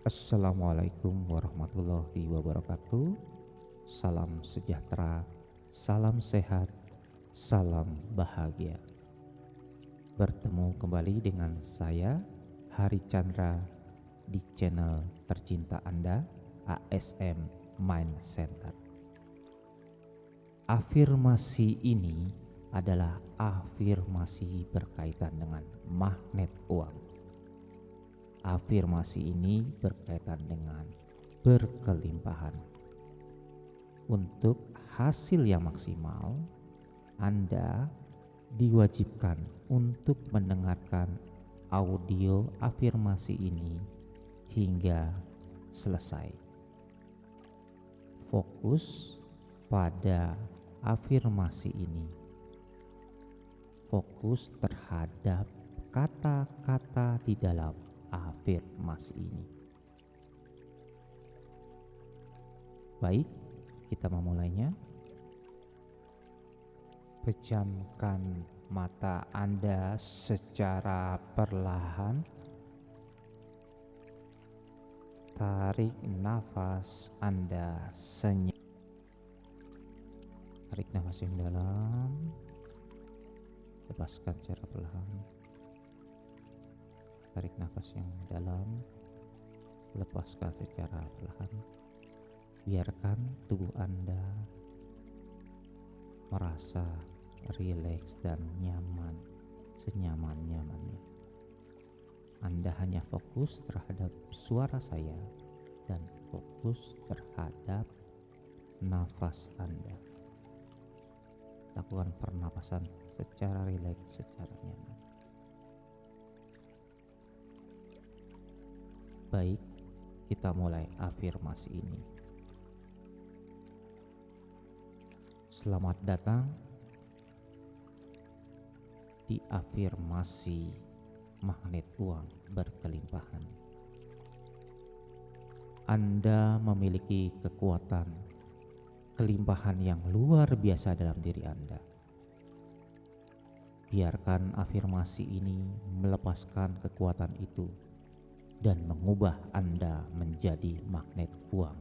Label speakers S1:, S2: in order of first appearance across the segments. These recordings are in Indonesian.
S1: Assalamualaikum warahmatullahi wabarakatuh. Salam sejahtera, salam sehat, salam bahagia. Bertemu kembali dengan saya, Hari Chandra, di channel tercinta Anda, ASM Mind Center. Afirmasi ini adalah afirmasi berkaitan dengan magnet uang. Afirmasi ini berkaitan dengan berkelimpahan. Untuk hasil yang maksimal, Anda diwajibkan untuk mendengarkan audio afirmasi ini hingga selesai. Fokus pada afirmasi ini. Fokus terhadap kata-kata di dalam afirmasi ini. Baik, kita memulainya. Pejamkan mata Anda secara perlahan. Tarik nafas Anda senyap. Tarik nafas yang dalam. Lepaskan secara perlahan. Tarik nafas yang dalam. Lepaskan secara perlahan. Biarkan tubuh Anda merasa rileks dan nyaman, senyaman-nyamannya. Anda hanya fokus terhadap suara saya dan fokus terhadap nafas Anda. Lakukan pernapasan secara rileks, secara nyaman. Baik, kita mulai afirmasi ini. Selamat datang di afirmasi magnet uang berkelimpahan. Anda memiliki kekuatan kelimpahan yang luar biasa dalam diri Anda. Biarkan afirmasi ini melepaskan kekuatan itu dan mengubah Anda menjadi magnet uang.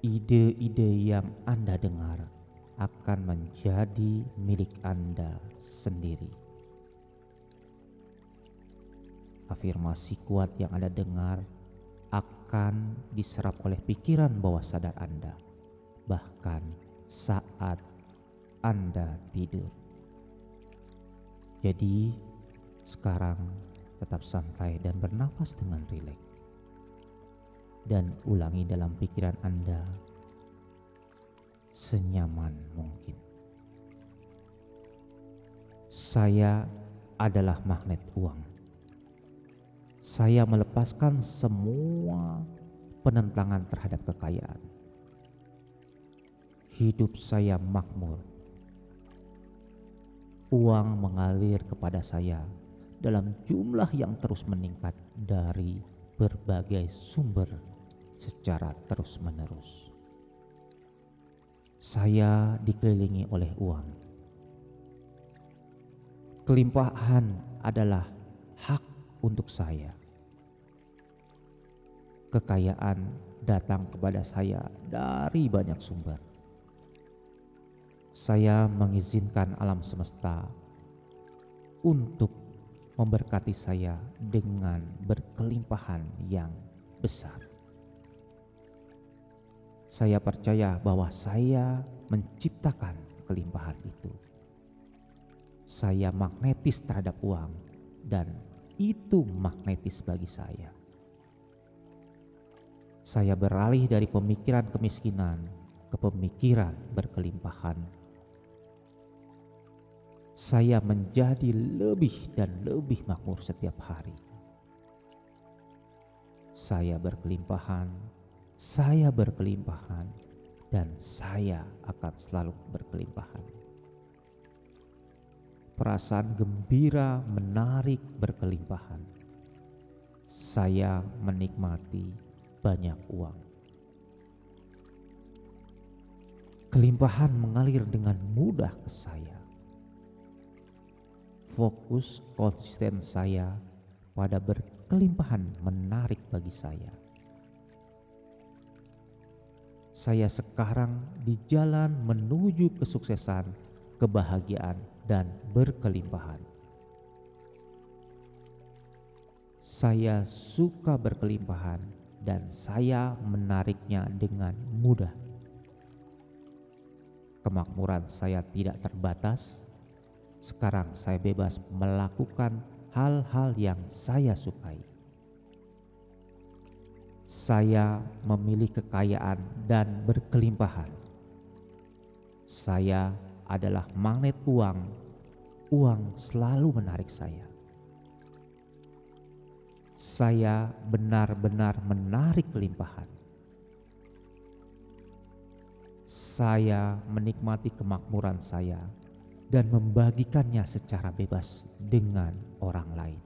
S1: Ide-ide yang Anda dengar akan menjadi milik Anda sendiri. Afirmasi kuat yang Anda dengar akan diserap oleh pikiran bawah sadar Anda, bahkan saat Anda tidur. Jadi, sekarang tetap santai dan bernafas dengan rileks. Dan ulangi dalam pikiran Anda senyaman mungkin. Saya adalah magnet uang. Saya melepaskan semua penentangan terhadap kekayaan. Hidup saya makmur. Uang mengalir kepada saya dalam jumlah yang terus meningkat dari berbagai sumber secara terus-menerus. Saya dikelilingi oleh uang. Kelimpahan adalah hak untuk saya. Kekayaan datang kepada saya dari banyak sumber. Saya mengizinkan alam semesta untuk memberkati saya dengan berkelimpahan yang besar. Saya percaya bahwa saya menciptakan kelimpahan itu. Saya magnetis terhadap uang dan itu magnetis bagi saya. Saya beralih dari pemikiran kemiskinan ke pemikiran berkelimpahan. Saya menjadi lebih dan lebih makmur setiap hari. Saya berkelimpahan, dan saya akan selalu berkelimpahan. Perasaan gembira menarik berkelimpahan. Saya menikmati banyak uang. Kelimpahan mengalir dengan mudah ke saya. fokus konsisten saya pada berkelimpahan menarik bagi saya. Saya sekarang di jalan menuju kesuksesan, kebahagiaan, dan berkelimpahan. Saya suka berkelimpahan dan saya menariknya dengan mudah. Kemakmuran saya tidak terbatas. Sekarang saya bebas melakukan hal-hal yang saya sukai. Saya memilih kekayaan dan berkelimpahan. Saya adalah magnet uang. Uang selalu menarik saya. Saya benar-benar menarik kelimpahan. Saya menikmati kemakmuran saya dan membagikannya secara bebas dengan orang lain.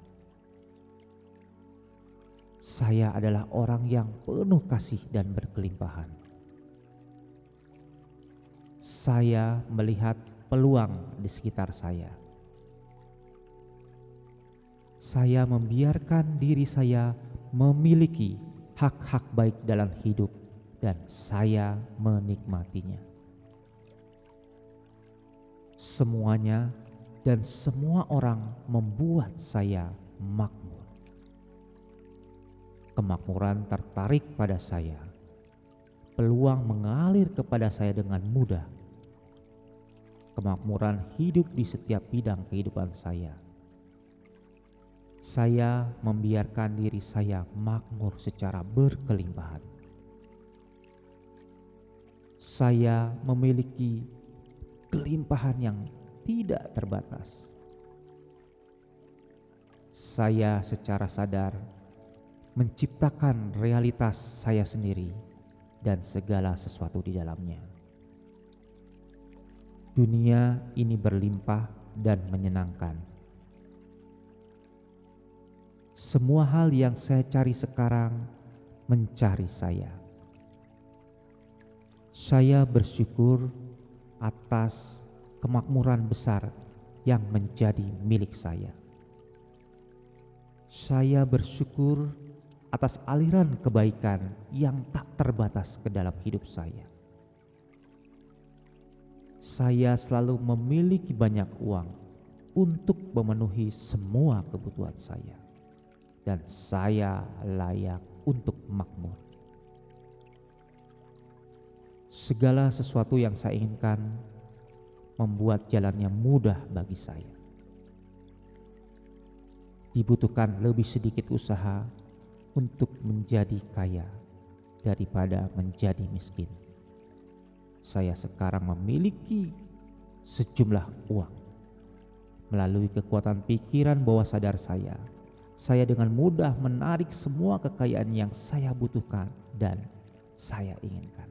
S1: Saya adalah orang yang penuh kasih dan berkelimpahan. Saya melihat peluang di sekitar saya. Saya membiarkan diri saya memiliki hak-hak baik dalam hidup dan saya menikmatinya. Semuanya dan semua orang membuat saya makmur. Kemakmuran tertarik pada saya. Peluang mengalir kepada saya dengan mudah. Kemakmuran hidup di setiap bidang kehidupan saya. Saya membiarkan diri saya makmur secara berkelimpahan. Saya memiliki kelimpahan yang tidak terbatas. Saya secara sadar menciptakan realitas saya sendiri dan segala sesuatu di dalamnya. Dunia ini berlimpah dan menyenangkan. Semua hal yang saya cari sekarang mencari saya. Saya bersyukur atas kemakmuran besar yang menjadi milik saya. Saya bersyukur atas aliran kebaikan yang tak terbatas ke dalam hidup saya. Saya selalu memiliki banyak uang untuk memenuhi semua kebutuhan saya, dan saya layak untuk makmur. Segala sesuatu yang saya inginkan membuat jalannya mudah bagi saya. Dibutuhkan lebih sedikit usaha untuk menjadi kaya daripada menjadi miskin. Saya sekarang memiliki sejumlah uang. Melalui kekuatan pikiran bawah sadar saya dengan mudah menarik semua kekayaan yang saya butuhkan dan saya inginkan.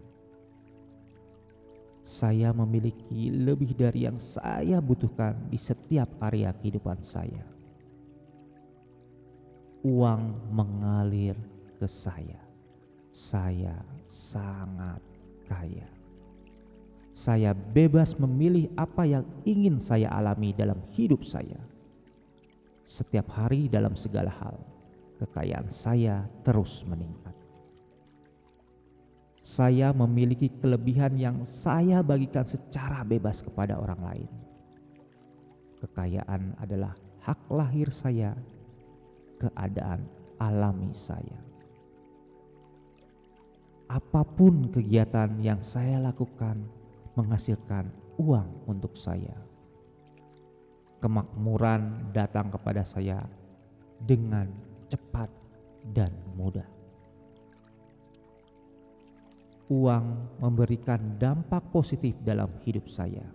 S1: Saya memiliki lebih dari yang saya butuhkan di setiap area kehidupan saya. Uang mengalir ke saya. Saya sangat kaya. Saya bebas memilih apa yang ingin saya alami dalam hidup saya. Setiap hari dalam segala hal, kekayaan saya terus meningkat. Saya memiliki kelebihan yang saya bagikan secara bebas kepada orang lain. Kekayaan adalah hak lahir saya, keadaan alami saya. Apapun kegiatan yang saya lakukan menghasilkan uang untuk saya. Kemakmuran datang kepada saya dengan cepat dan mudah. Uang memberikan dampak positif dalam hidup saya.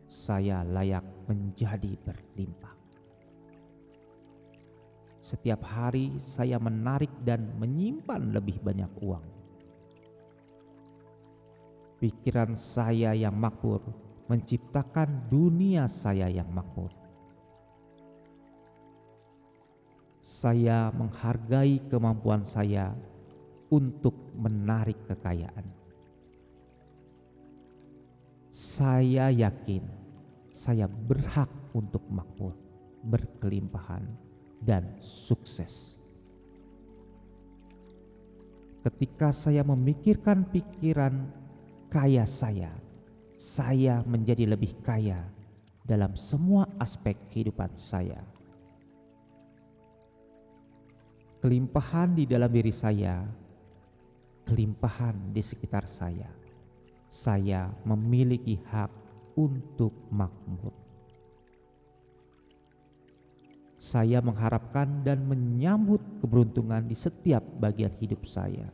S1: Saya layak menjadi berlimpah. Setiap hari saya menarik dan menyimpan lebih banyak uang. Pikiran saya yang makmur menciptakan dunia saya yang makmur. Saya menghargai kemampuan saya untuk menarik kekayaan. Saya yakin saya berhak untuk makmur, berkelimpahan, dan sukses. Ketika saya memikirkan pikiran kaya saya menjadi lebih kaya dalam semua aspek kehidupan saya. Kelimpahan di dalam diri saya, kelimpahan di sekitar saya. Saya memiliki hak untuk makmur. Saya mengharapkan dan menyambut keberuntungan di setiap bagian hidup saya.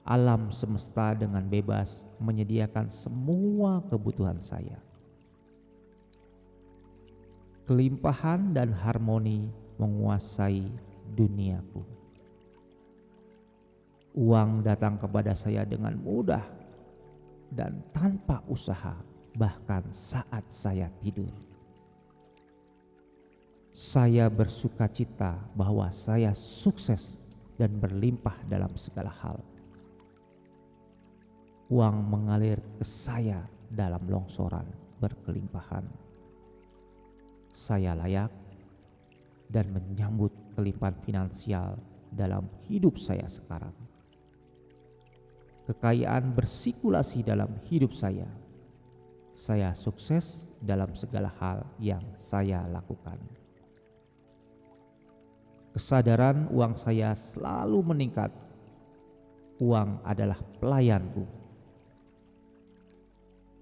S1: Alam semesta dengan bebas menyediakan semua kebutuhan saya. Kelimpahan dan harmoni menguasai duniaku. Uang datang kepada saya dengan mudah dan tanpa usaha, bahkan saat saya tidur. Saya bersuka cita bahwa saya sukses dan berlimpah dalam segala hal. Uang mengalir ke saya dalam longsoran berkelimpahan. Saya layak dan menyambut kelimpahan finansial dalam hidup saya sekarang. Kekayaan bersirkulasi dalam hidup saya. Saya sukses dalam segala hal yang saya lakukan. Kesadaran uang saya selalu meningkat. Uang adalah pelayanku.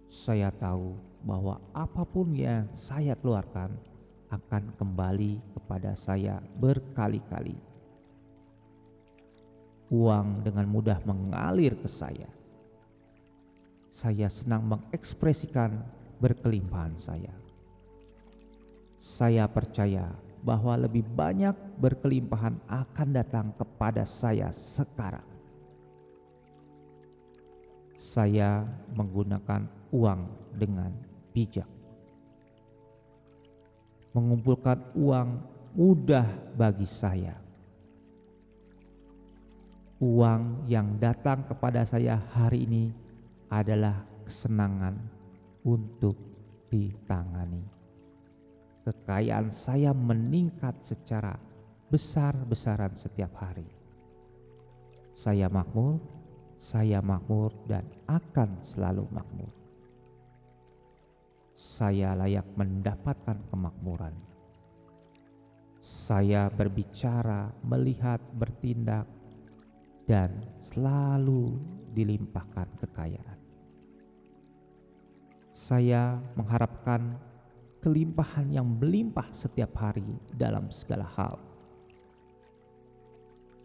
S1: Saya tahu bahwa apapun yang saya keluarkan akan kembali kepada saya berkali-kali. Uang dengan mudah mengalir ke saya. Saya senang mengekspresikan berkelimpahan saya. Saya percaya bahwa lebih banyak berkelimpahan akan datang kepada saya sekarang. Saya menggunakan uang dengan bijak. Mengumpulkan uang mudah bagi saya. Uang yang datang kepada saya hari ini adalah kesenangan untuk ditangani. Kekayaan saya meningkat secara besar-besaran setiap hari. Saya makmur dan akan selalu makmur. Saya layak mendapatkan kemakmuran. Saya berbicara, melihat, bertindak, dan selalu dilimpahkan kekayaan. Saya mengharapkan kelimpahan yang melimpah setiap hari dalam segala hal.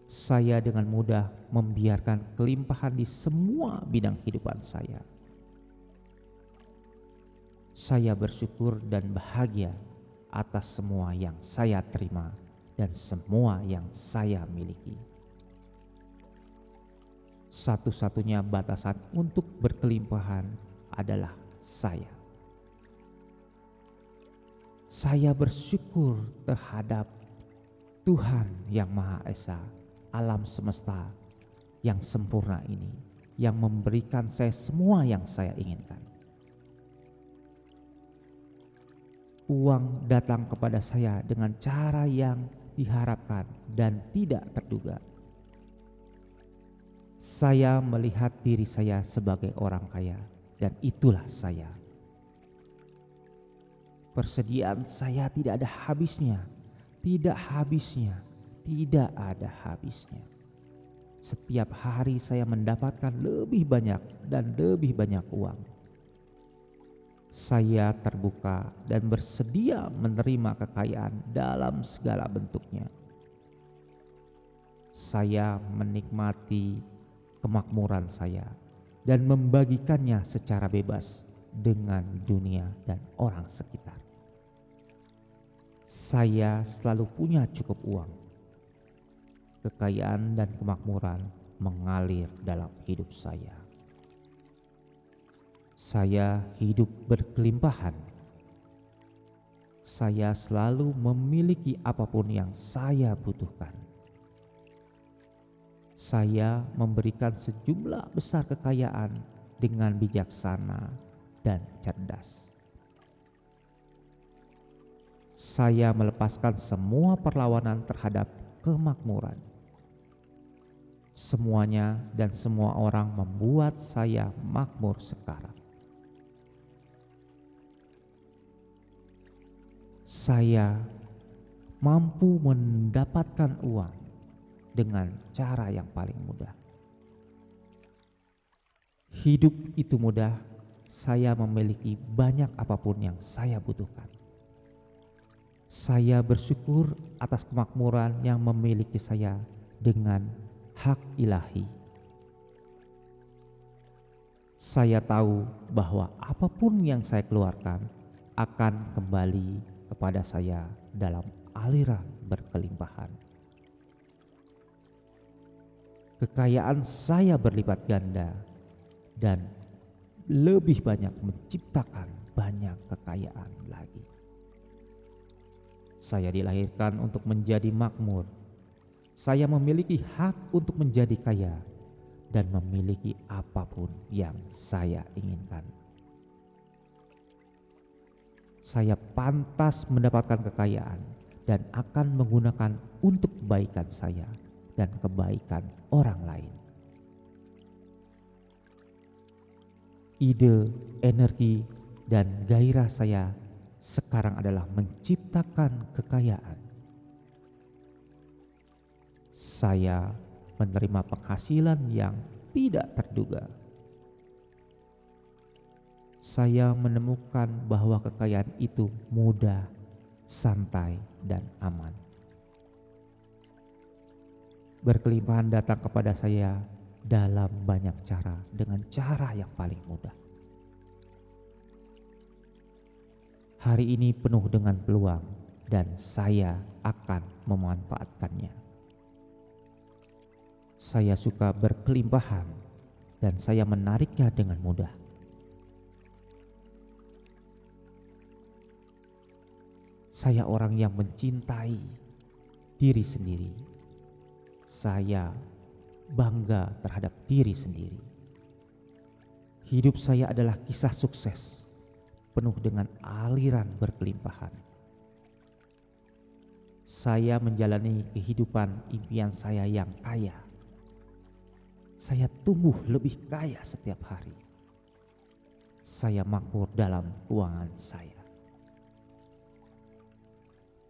S1: Saya dengan mudah membiarkan kelimpahan di semua bidang kehidupan saya. Saya bersyukur dan bahagia atas semua yang saya terima dan semua yang saya miliki. Satu-satunya batasan untuk berkelimpahan adalah saya. Saya bersyukur terhadap Tuhan yang Maha Esa, alam semesta yang sempurna ini, yang memberikan saya semua yang saya inginkan. Uang datang kepada saya dengan cara yang diharapkan dan tidak terduga. Saya melihat diri saya sebagai orang kaya, dan itulah saya. Persediaan saya tidak ada habisnya, tidak ada habisnya. Setiap hari saya mendapatkan lebih banyak dan lebih banyak uang. Saya terbuka dan bersedia menerima kekayaan dalam segala bentuknya. Saya menikmati kemakmuran saya dan membagikannya secara bebas dengan dunia dan orang sekitar. Saya selalu punya cukup uang. Kekayaan dan kemakmuran mengalir dalam hidup saya. Saya hidup berkelimpahan. Saya selalu memiliki apapun yang saya butuhkan. Saya memberikan sejumlah besar kekayaan dengan bijaksana dan cerdas. Saya melepaskan semua perlawanan terhadap kemakmuran. Semuanya dan semua orang membuat saya makmur sekarang. Saya mampu mendapatkan uang dengan cara yang paling mudah. Hidup itu mudah, saya memiliki banyak apapun yang saya butuhkan. Saya bersyukur atas kemakmuran yang memiliki saya dengan hak ilahi. Saya tahu bahwa apapun yang saya keluarkan akan kembali kepada saya dalam aliran berkelimpahan. Kekayaan saya berlipat ganda dan lebih banyak menciptakan banyak kekayaan lagi. Saya dilahirkan untuk menjadi makmur. Saya memiliki hak untuk menjadi kaya dan memiliki apapun yang saya inginkan. Saya pantas mendapatkan kekayaan dan akan menggunakan untuk kebaikan saya dan kebaikan orang lain. Ide, energi, dan gairah saya sekarang adalah menciptakan kekayaan. Saya menerima penghasilan yang tidak terduga. Saya menemukan bahwa kekayaan itu mudah, santai, dan aman. Berkelimpahan datang kepada saya dalam banyak cara, dengan cara yang paling mudah. Hari ini penuh dengan peluang dan saya akan memanfaatkannya. Saya suka berkelimpahan dan saya menariknya dengan mudah. Saya orang yang mencintai diri sendiri. Saya bangga terhadap diri sendiri. Hidup saya adalah kisah sukses, penuh dengan aliran berkelimpahan. Saya menjalani kehidupan impian saya yang kaya. Saya tumbuh lebih kaya setiap hari. Saya makmur dalam keuangan saya.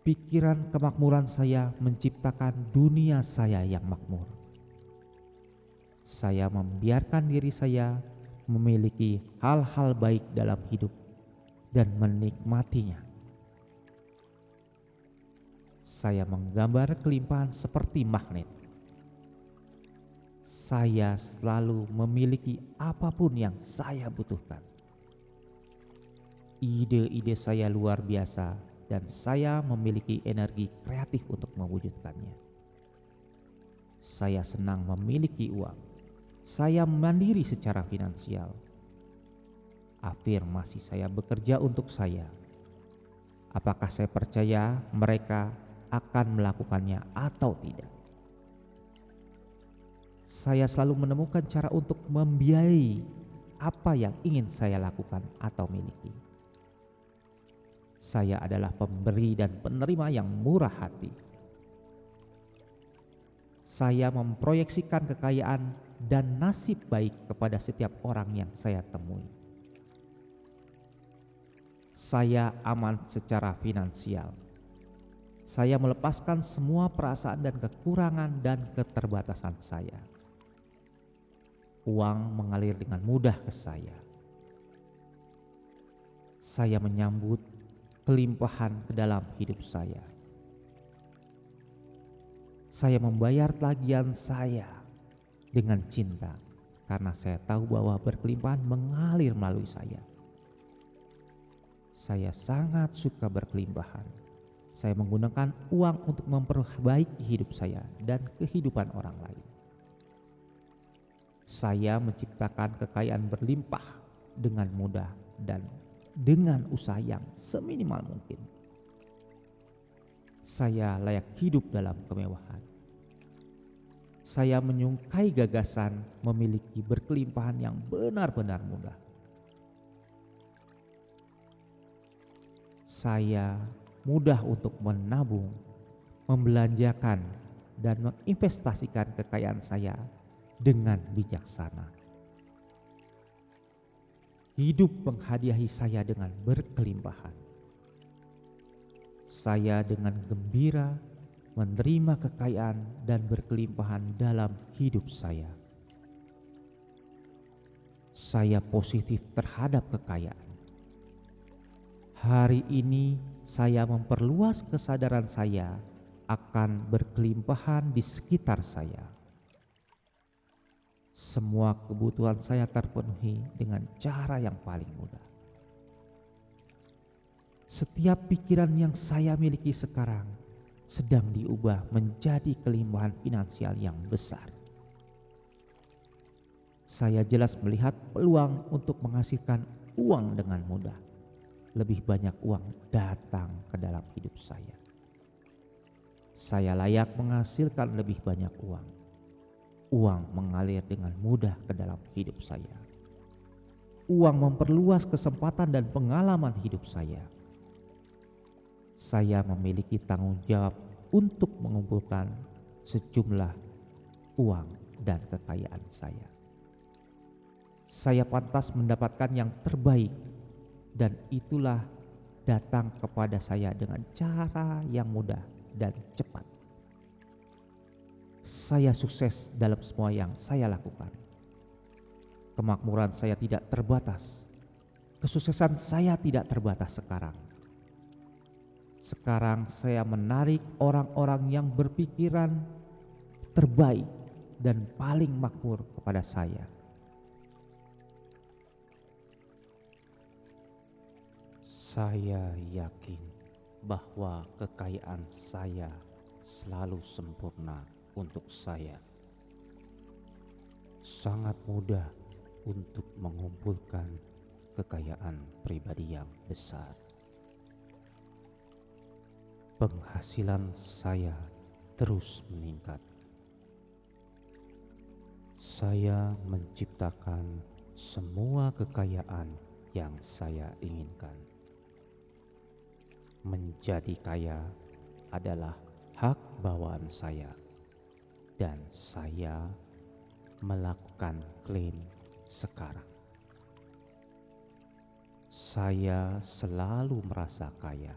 S1: Pikiran kemakmuran saya menciptakan dunia saya yang makmur. Saya membiarkan diri saya memiliki hal-hal baik dalam hidup dan menikmatinya. Saya menggambar kelimpahan seperti magnet. Saya selalu memiliki apapun yang saya butuhkan. Ide-ide saya luar biasa dan saya memiliki energi kreatif untuk mewujudkannya. Saya senang memiliki uang. Saya mandiri secara finansial. Afirmasi saya bekerja untuk saya. Apakah saya percaya mereka akan melakukannya atau tidak? Saya selalu menemukan cara untuk membiayai apa yang ingin saya lakukan atau miliki. Saya adalah pemberi dan penerima yang murah hati. Saya memproyeksikan kekayaan dan nasib baik kepada setiap orang yang saya temui. Saya aman secara finansial. Saya melepaskan semua perasaan dan kekurangan dan keterbatasan saya. Uang mengalir dengan mudah ke saya. Saya menyambut kelimpahan ke dalam hidup saya. Saya membayar tagihan saya dengan cinta karena saya tahu bahwa berkelimpahan mengalir melalui saya. Saya sangat suka berkelimpahan. Saya menggunakan uang untuk memperbaiki hidup saya dan kehidupan orang lain. Saya menciptakan kekayaan berlimpah dengan mudah dan dengan usaha yang seminimal mungkin. Saya layak hidup dalam kemewahan. Saya menyukai gagasan memiliki berkelimpahan yang benar-benar mudah. Saya mudah untuk menabung, membelanjakan, dan menginvestasikan kekayaan saya dengan bijaksana. Hidup menghadiahi saya dengan berkelimpahan. Saya dengan gembira menerima kekayaan dan berkelimpahan dalam hidup saya. Saya positif terhadap kekayaan. Hari ini saya memperluas kesadaran saya akan berkelimpahan di sekitar saya. Semua kebutuhan saya terpenuhi dengan cara yang paling mudah. Setiap pikiran yang saya miliki sekarang sedang diubah menjadi kelimpahan finansial yang besar. Saya jelas melihat peluang untuk menghasilkan uang dengan mudah. Lebih banyak uang datang ke dalam hidup saya. Saya layak menghasilkan lebih banyak uang. Uang mengalir dengan mudah ke dalam hidup saya. Uang memperluas kesempatan dan pengalaman hidup saya. Saya memiliki tanggung jawab untuk mengumpulkan sejumlah uang dan kekayaan saya. Saya pantas mendapatkan yang terbaik, dan itulah datang kepada saya dengan cara yang mudah dan cepat. Saya sukses dalam semua yang saya lakukan. Kemakmuran saya tidak terbatas. Kesuksesan saya tidak terbatas sekarang. Sekarang saya menarik orang-orang yang berpikiran terbaik dan paling makmur kepada saya. Saya yakin bahwa kekayaan saya selalu sempurna untuk saya. Sangat mudah untuk mengumpulkan kekayaan pribadi yang besar. Penghasilan saya terus meningkat. Saya menciptakan semua kekayaan yang saya inginkan. Menjadi kaya adalah hak bawaan saya, dan saya melakukan klaim sekarang. Saya selalu merasa kaya.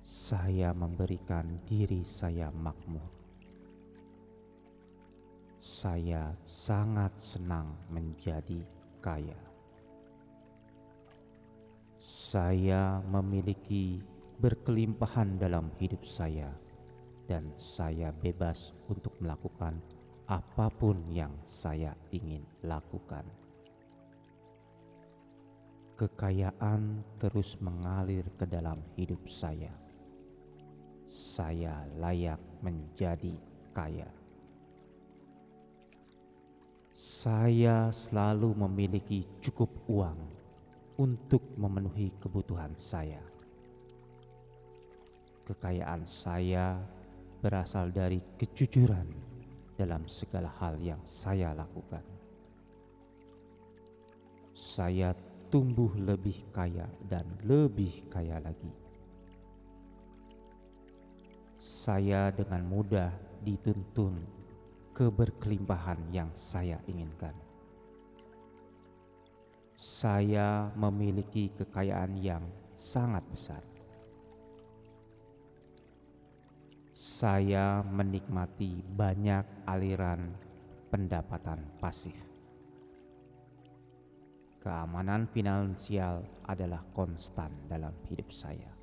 S1: Saya memberikan diri saya makmur. Saya sangat senang menjadi kaya. Saya memiliki berkelimpahan dalam hidup saya, dan saya bebas untuk melakukan apapun yang saya ingin lakukan. Kekayaan terus mengalir ke dalam hidup saya. Saya layak menjadi kaya. Saya selalu memiliki cukup uang untuk memenuhi kebutuhan saya. Kekayaan saya berasal dari kejujuran dalam segala hal yang saya lakukan. Saya tumbuh lebih kaya dan lebih kaya lagi. Saya dengan mudah dituntun ke berkelimpahan yang saya inginkan. Saya memiliki kekayaan yang sangat besar. Saya menikmati banyak aliran pendapatan pasif. Keamanan finansial adalah konstan dalam hidup saya.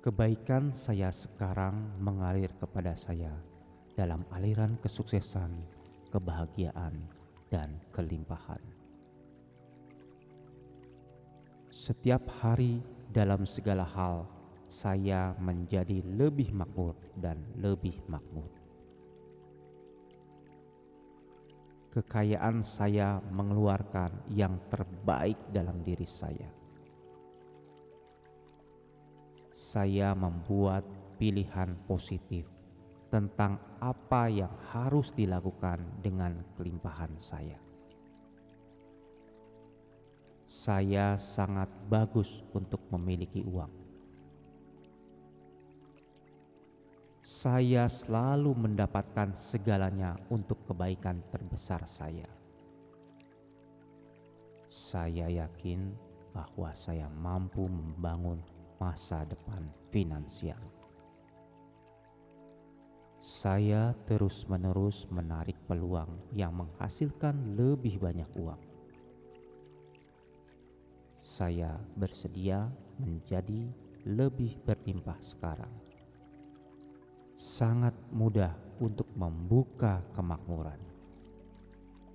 S1: Kebaikan saya sekarang mengalir kepada saya dalam aliran kesuksesan, kebahagiaan, dan kelimpahan. Setiap hari dalam segala hal, saya menjadi lebih makmur dan lebih makmur. Kekayaan saya mengeluarkan yang terbaik dalam diri saya. Saya membuat pilihan positif tentang apa yang harus dilakukan dengan kelimpahan saya. Saya sangat bagus untuk memiliki uang. Saya selalu mendapatkan segalanya untuk kebaikan terbesar saya. Saya yakin bahwa saya mampu membangun masa depan finansial. Saya terus-menerus menarik peluang yang menghasilkan lebih banyak uang. Saya bersedia menjadi lebih berlimpah sekarang. Sangat mudah untuk membuka kemakmuran.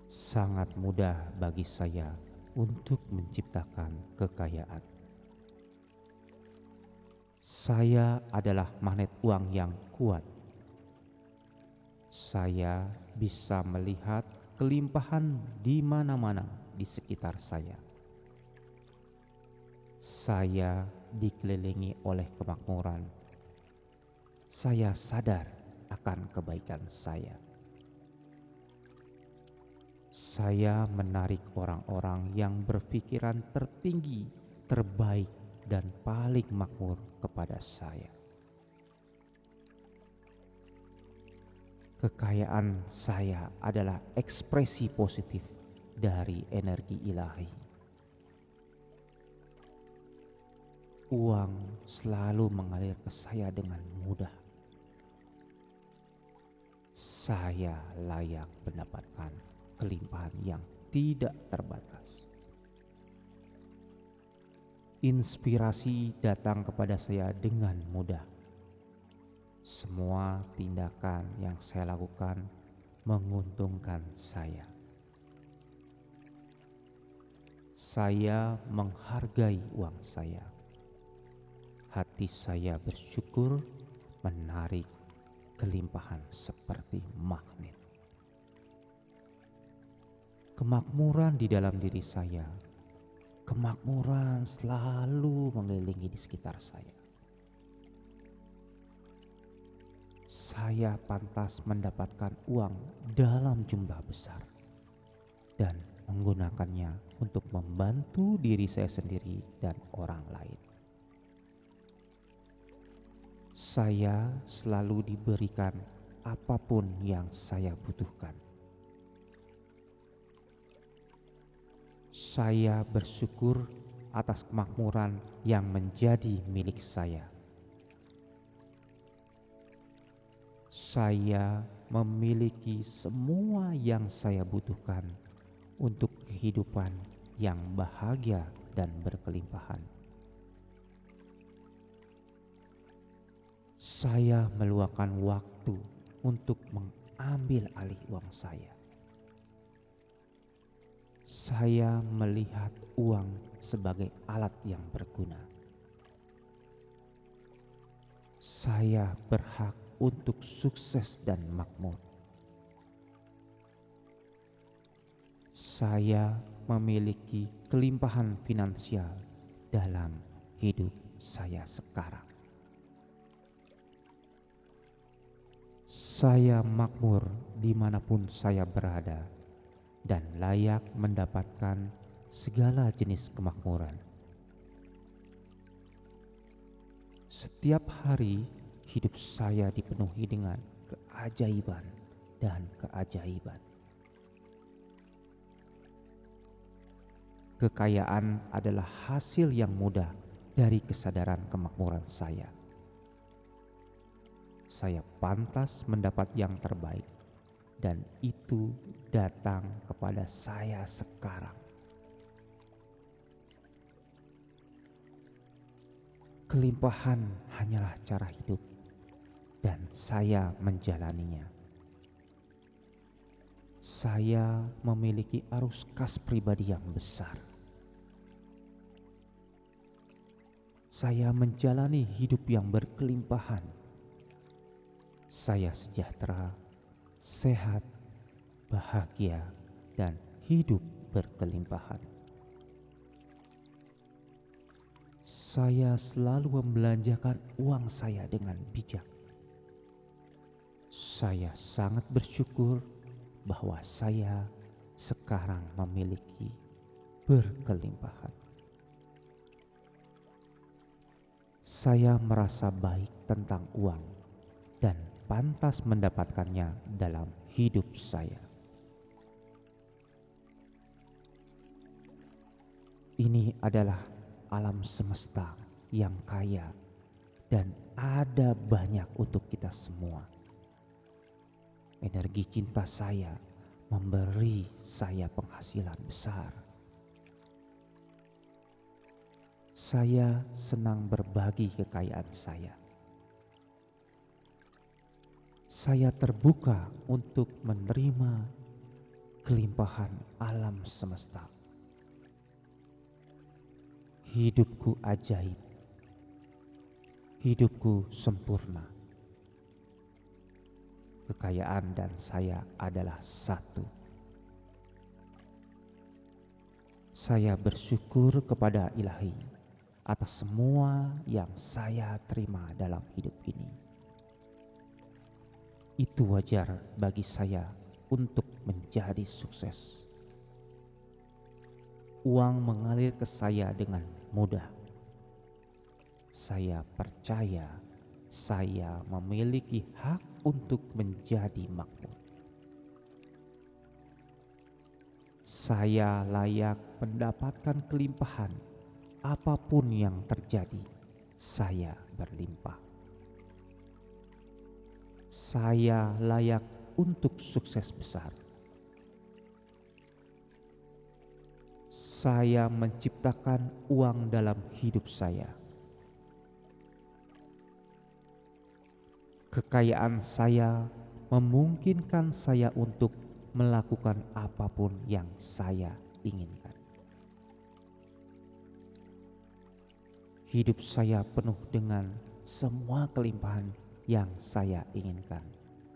S1: Sangat mudah bagi saya untuk menciptakan kekayaan. Saya adalah magnet uang yang kuat. Saya bisa melihat kelimpahan di mana-mana di sekitar saya. Saya dikelilingi oleh kemakmuran. Saya sadar akan kebaikan saya. Saya menarik orang-orang yang berpikiran tertinggi, terbaik, dan paling makmur kepada saya. Kekayaan saya adalah ekspresi positif dari energi ilahi. Uang selalu mengalir ke saya dengan mudah. Saya layak mendapatkan kelimpahan yang tidak terbatas. Inspirasi datang kepada saya dengan mudah. Semua tindakan yang saya lakukan menguntungkan saya. Saya menghargai uang saya. Hati saya bersyukur menarik kelimpahan seperti magnet. Kemakmuran di dalam diri saya, kemakmuran selalu mengelilingi di sekitar saya. Saya pantas mendapatkan uang dalam jumlah besar dan menggunakannya untuk membantu diri saya sendiri dan orang lain. Saya selalu diberikan apapun yang saya butuhkan. Saya bersyukur atas kemakmuran yang menjadi milik saya. Saya memiliki semua yang saya butuhkan untuk kehidupan yang bahagia dan berkelimpahan. Saya meluangkan waktu untuk mengambil alih uang saya. Saya melihat uang sebagai alat yang berguna. Saya berhak untuk sukses dan makmur. Saya memiliki kelimpahan finansial dalam hidup saya sekarang. Saya makmur dimanapun saya berada dan layak mendapatkan segala jenis kemakmuran. Setiap hari hidup saya dipenuhi dengan keajaiban dan keajaiban. Kekayaan adalah hasil yang mudah dari kesadaran kemakmuran saya. Saya pantas mendapat yang terbaik dan itu datang kepada saya sekarang. Kelimpahan hanyalah cara hidup dan saya menjalaninya. Saya memiliki arus kas pribadi yang besar. Saya menjalani hidup yang berkelimpahan. Saya sejahtera, sehat, bahagia, dan hidup berkelimpahan. Saya selalu membelanjakan uang saya dengan bijak. Saya sangat bersyukur bahwa saya sekarang memiliki berkelimpahan. Saya merasa baik tentang uang dan pantas mendapatkannya dalam hidup saya. Ini adalah alam semesta yang kaya dan ada banyak untuk kita semua. Energi cinta saya memberi saya penghasilan besar. Saya senang berbagi kekayaan saya. Saya terbuka untuk menerima kelimpahan alam semesta. Hidupku ajaib. Hidupku sempurna. Kekayaan dan saya adalah satu. Saya bersyukur kepada Ilahi atas semua yang saya terima dalam hidup ini. Itu wajar bagi saya untuk menjadi sukses. Uang mengalir ke saya dengan mudah. Saya percaya saya memiliki hak untuk menjadi makmur. Saya layak mendapatkan kelimpahan apapun yang terjadi. Saya berlimpah. Saya layak untuk sukses besar. Saya menciptakan uang dalam hidup saya. Kekayaan saya memungkinkan saya untuk melakukan apapun yang saya inginkan. Hidup saya penuh dengan semua kelimpahan yang saya inginkan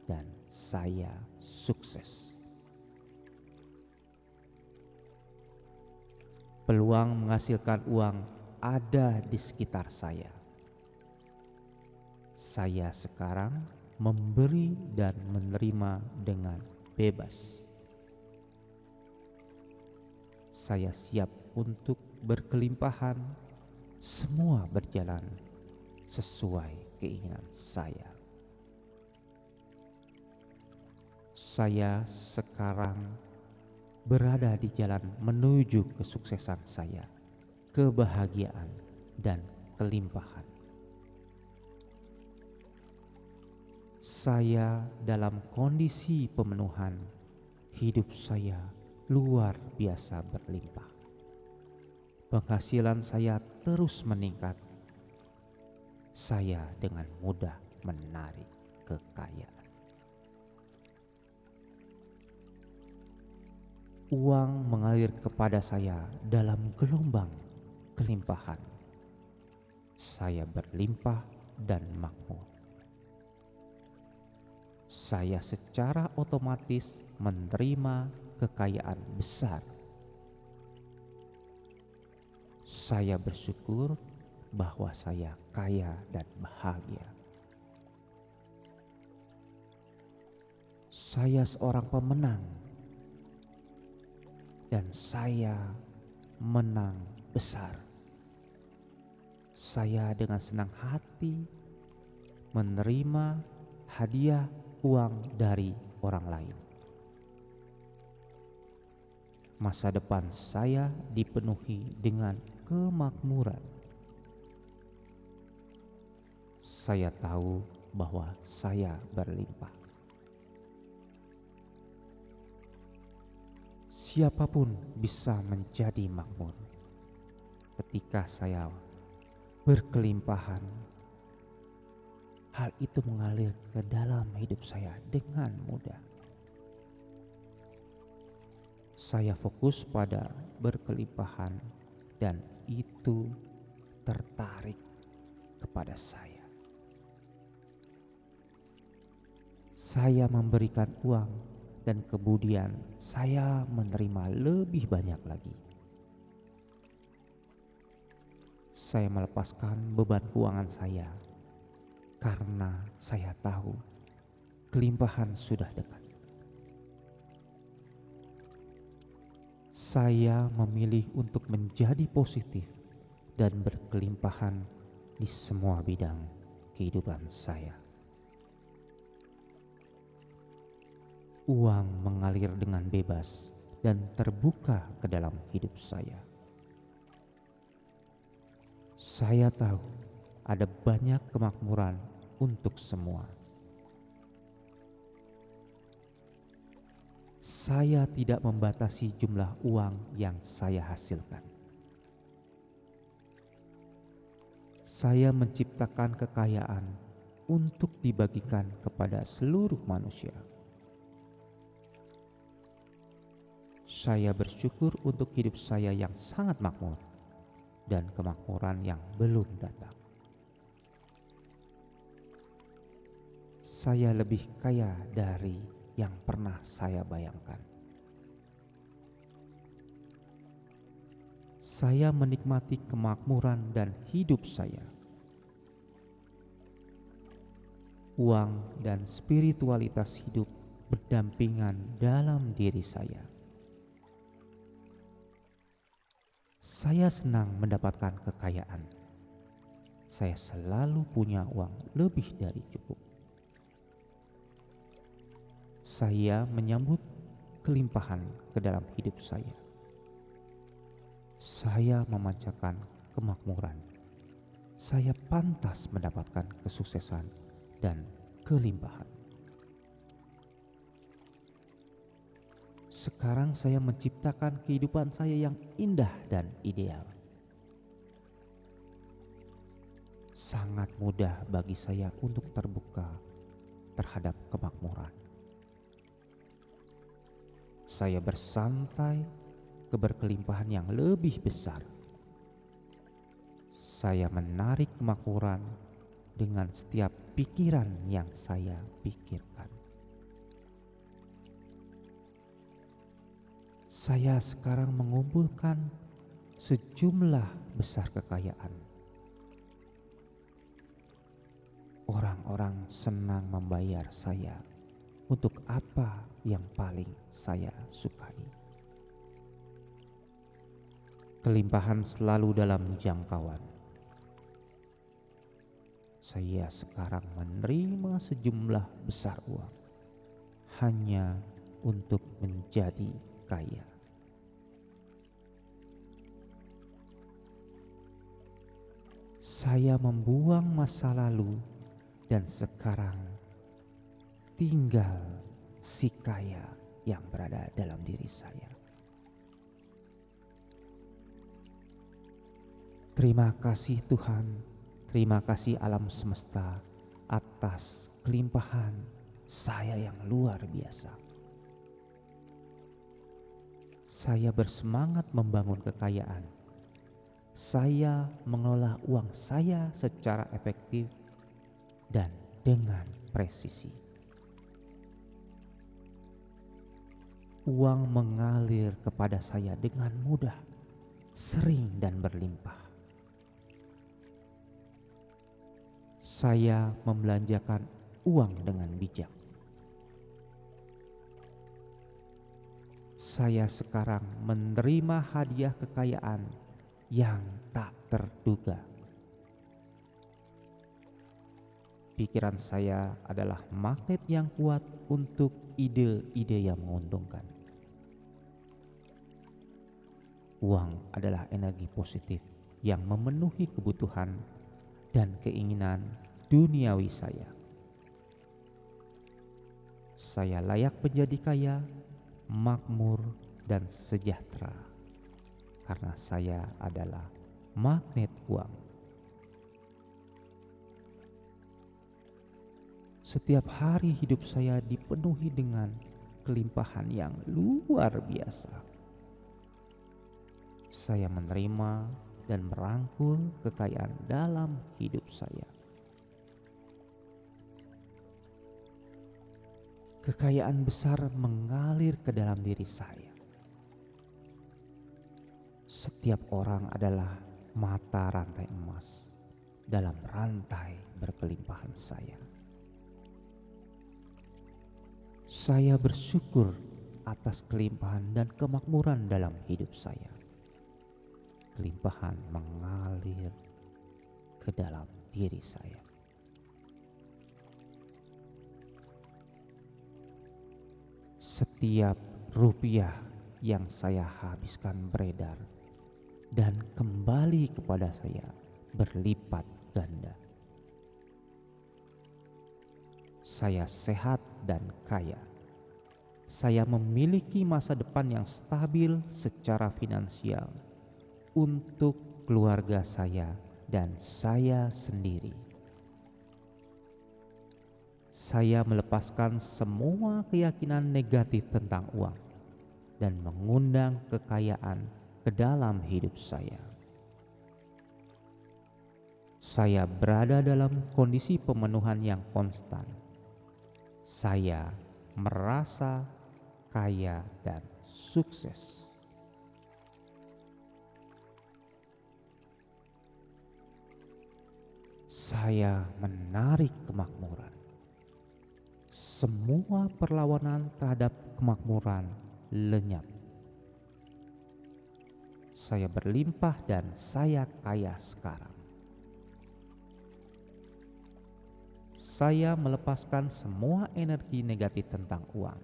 S1: dan saya sukses. Peluang menghasilkan uang ada di sekitar saya. Saya sekarang memberi dan menerima dengan bebas. Saya siap untuk berkelimpahan, semua berjalan sesuai keinginan saya. Saya sekarang berada di jalan menuju kesuksesan saya, kebahagiaan dan kelimpahan. Saya dalam kondisi pemenuhan, hidup saya luar biasa berlimpah. Penghasilan saya terus meningkat. Saya dengan mudah menarik kekayaan. Uang mengalir kepada saya dalam gelombang kelimpahan. Saya berlimpah dan makmur. Saya secara otomatis menerima kekayaan besar. Saya bersyukur bahwa saya kaya dan bahagia. Saya seorang pemenang. Dan saya menang besar. Saya dengan senang hati menerima hadiah uang dari orang lain. Masa depan saya dipenuhi dengan kemakmuran. Saya tahu bahwa saya berlimpah. Siapapun bisa menjadi makmur ketika saya berkelimpahan. Hal itu mengalir ke dalam hidup saya dengan mudah. Saya fokus pada berkelimpahan dan itu tertarik kepada saya. Saya memberikan uang dan kemudian saya menerima lebih banyak lagi. Saya melepaskan beban keuangan saya karena saya tahu kelimpahan sudah dekat. Saya memilih untuk menjadi positif dan berkelimpahan di semua bidang kehidupan saya. Uang mengalir dengan bebas dan terbuka ke dalam hidup saya. Saya tahu ada banyak kemakmuran untuk semua. Saya tidak membatasi jumlah uang yang saya hasilkan. Saya menciptakan kekayaan untuk dibagikan kepada seluruh manusia. Saya bersyukur untuk hidup saya yang sangat makmur dan kemakmuran yang belum datang. Saya lebih kaya dari yang pernah saya bayangkan. Saya menikmati kemakmuran dan hidup saya. Uang dan spiritualitas hidup berdampingan dalam diri saya. Saya senang mendapatkan kekayaan. Saya selalu punya uang lebih dari cukup. Saya menyambut kelimpahan ke dalam hidup saya. Saya memancarkan kemakmuran. Saya pantas mendapatkan kesuksesan dan kelimpahan. Sekarang saya menciptakan kehidupan saya yang indah dan ideal. Sangat mudah bagi saya untuk terbuka terhadap kemakmuran. Saya bersantai ke berkelimpahan yang lebih besar. Saya menarik kemakmuran dengan setiap pikiran yang saya pikirkan. Saya sekarang mengumpulkan sejumlah besar kekayaan. Orang-orang senang membayar saya untuk apa yang paling saya sukai. Kelimpahan selalu dalam jangkauan. Saya sekarang menerima sejumlah besar uang hanya untuk menjadi kaya. Saya membuang masa lalu dan sekarang tinggal si kaya yang berada dalam diri saya. Terima kasih Tuhan, terima kasih alam semesta atas kelimpahan saya yang luar biasa. Saya bersemangat membangun kekayaan. Saya mengelola uang saya secara efektif dan dengan presisi. Uang mengalir kepada saya dengan mudah, sering dan berlimpah. Saya membelanjakan uang dengan bijak. Saya sekarang menerima hadiah kekayaan yang tak terduga. Pikiran saya adalah magnet yang kuat untuk ide-ide yang menguntungkan. Uang adalah energi positif yang memenuhi kebutuhan dan keinginan duniawi saya. Saya layak menjadi kaya, makmur, dan sejahtera karena saya adalah magnet uang. Setiap hari hidup saya dipenuhi dengan kelimpahan yang luar biasa. Saya menerima dan merangkul kekayaan dalam hidup saya. Kekayaan besar mengalir ke dalam diri saya. Setiap orang adalah mata rantai emas dalam rantai berkelimpahan saya. Saya bersyukur atas kelimpahan dan kemakmuran dalam hidup saya. Kelimpahan mengalir ke dalam diri saya. Setiap rupiah yang saya habiskan beredar dan kembali kepada saya berlipat ganda. Saya sehat dan kaya. Saya memiliki masa depan yang stabil secara finansial untuk keluarga saya dan saya sendiri. Saya melepaskan semua keyakinan negatif tentang uang dan mengundang kekayaan ke dalam hidup saya. Saya berada dalam kondisi pemenuhan yang konstan. Saya merasa kaya dan sukses. Saya menarik kemakmuran. Semua perlawanan terhadap kemakmuran lenyap. Saya berlimpah dan saya kaya sekarang. Saya melepaskan semua energi negatif tentang uang.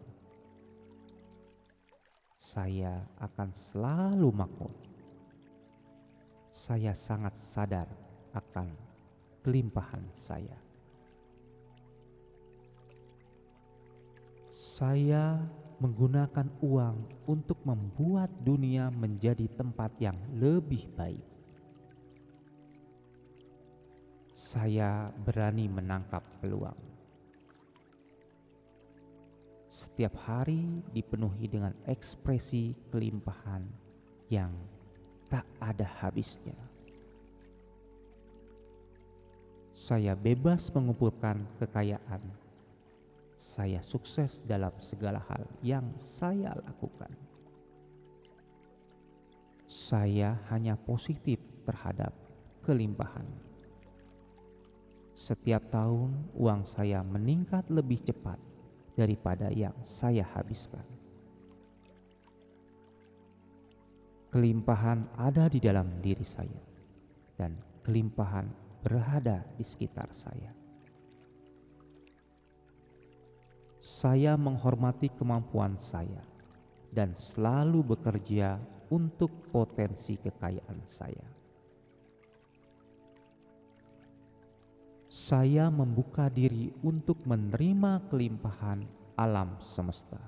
S1: Saya akan selalu makmur. Saya sangat sadar akan kelimpahan saya. Saya menggunakan uang untuk membuat dunia menjadi tempat yang lebih baik. Saya berani menangkap peluang. Setiap hari dipenuhi dengan ekspresi kelimpahan yang tak ada habisnya. Saya bebas mengumpulkan kekayaan. Saya sukses dalam segala hal yang saya lakukan. Saya hanya positif terhadap kelimpahan. Setiap tahun uang saya meningkat lebih cepat daripada yang saya habiskan. Kelimpahan ada di dalam diri saya dan kelimpahan berada di sekitar saya. Saya menghormati kemampuan saya dan selalu bekerja untuk potensi kekayaan saya. Saya membuka diri untuk menerima kelimpahan alam semesta.